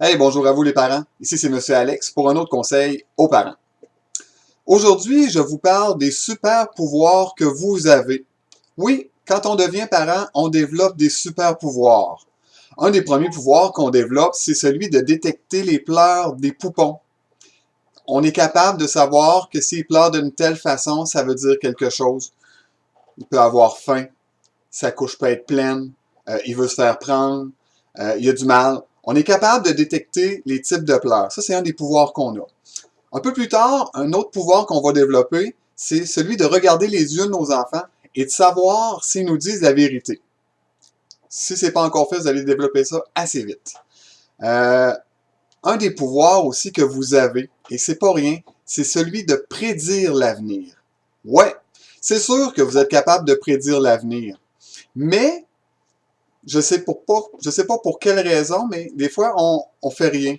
Hey, bonjour à vous les parents. Ici c'est Monsieur Alex pour un autre conseil aux parents. Aujourd'hui, je vous parle des super pouvoirs que vous avez. Oui, quand on devient parent, on développe des super pouvoirs. Un des premiers pouvoirs qu'on développe, c'est celui de détecter les pleurs des poupons. On est capable de savoir que s'il pleure d'une telle façon, ça veut dire quelque chose. Il peut avoir faim, sa couche peut être pleine, il veut se faire prendre, il a du mal. On est capable de détecter les types de pleurs. Ça, c'est un des pouvoirs qu'on a. Un peu plus tard, un autre pouvoir qu'on va développer, c'est celui de regarder les yeux de nos enfants et de savoir s'ils nous disent la vérité. Si ce n'est pas encore fait, vous allez développer ça assez vite. Un des pouvoirs aussi que vous avez, et c'est pas rien, c'est celui de prédire l'avenir. Ouais, c'est sûr que vous êtes capable de prédire l'avenir, mais je sais pas pour quelle raison, mais des fois, on fait rien.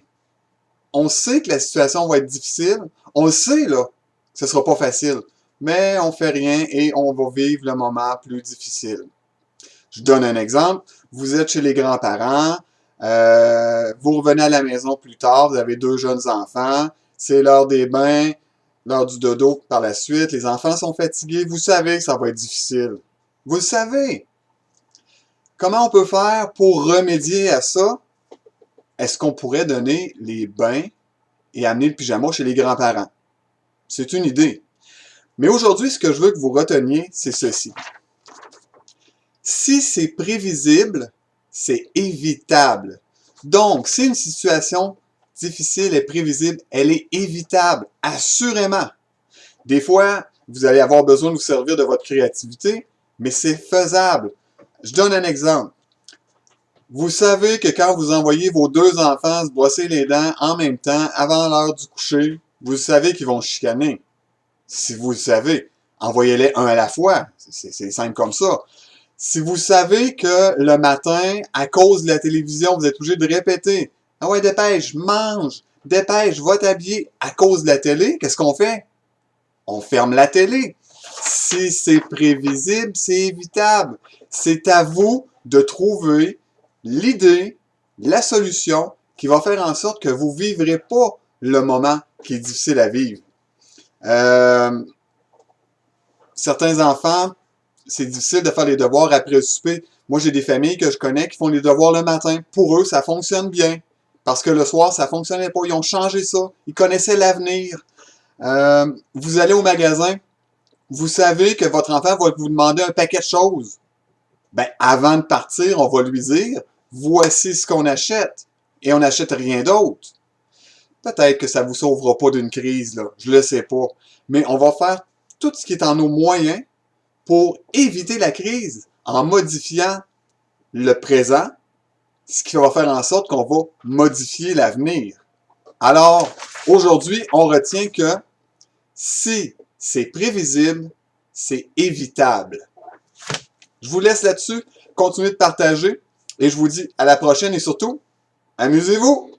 On sait que la situation va être difficile. On le sait, là, que ce sera pas facile. Mais on fait rien et on va vivre le moment plus difficile. Je donne un exemple. Vous êtes chez les grands-parents. Vous revenez à la maison plus tard. Vous avez 2 jeunes enfants. C'est l'heure des bains, l'heure du dodo par la suite. Les enfants sont fatigués. Vous savez que ça va être difficile. Vous le savez. Comment on peut faire pour remédier à ça? Est-ce qu'on pourrait donner les bains et amener le pyjama chez les grands-parents? C'est une idée. Mais aujourd'hui, ce que je veux que vous reteniez, c'est ceci. Si c'est prévisible, c'est évitable. Donc, si une situation difficile est prévisible, elle est évitable, assurément. Des fois, vous allez avoir besoin de vous servir de votre créativité, mais c'est faisable. Je donne un exemple. Vous savez que quand vous envoyez vos 2 enfants se brosser les dents en même temps, avant l'heure du coucher, vous savez qu'ils vont chicaner. Si vous le savez, envoyez-les un à la fois. C'est simple comme ça. Si vous savez que le matin, à cause de la télévision, vous êtes obligé de répéter « Ah ouais, dépêche, mange, dépêche, va t'habiller » à cause de la télé, qu'est-ce qu'on fait? On ferme la télé. Si c'est prévisible, c'est évitable. C'est à vous de trouver l'idée, la solution qui va faire en sorte que vous ne vivrez pas le moment qui est difficile à vivre. Certains enfants, c'est difficile de faire les devoirs après le souper. Moi, j'ai des familles que je connais qui font les devoirs le matin. Pour eux, ça fonctionne bien. Parce que le soir, ça fonctionnait pas. Ils ont changé ça. Ils connaissaient l'avenir. Vous allez au magasin, vous savez que votre enfant va vous demander un paquet de choses. Ben, avant de partir, on va lui dire, voici ce qu'on achète. Et on n'achète rien d'autre. Peut-être que ça ne vous sauvera pas d'une crise, là. Je le sais pas. Mais on va faire tout ce qui est en nos moyens pour éviter la crise en modifiant le présent, ce qui va faire en sorte qu'on va modifier l'avenir. Alors, aujourd'hui, on retient que si c'est prévisible, c'est évitable. Je vous laisse là-dessus. Continuez de partager et je vous dis à la prochaine et surtout, amusez-vous!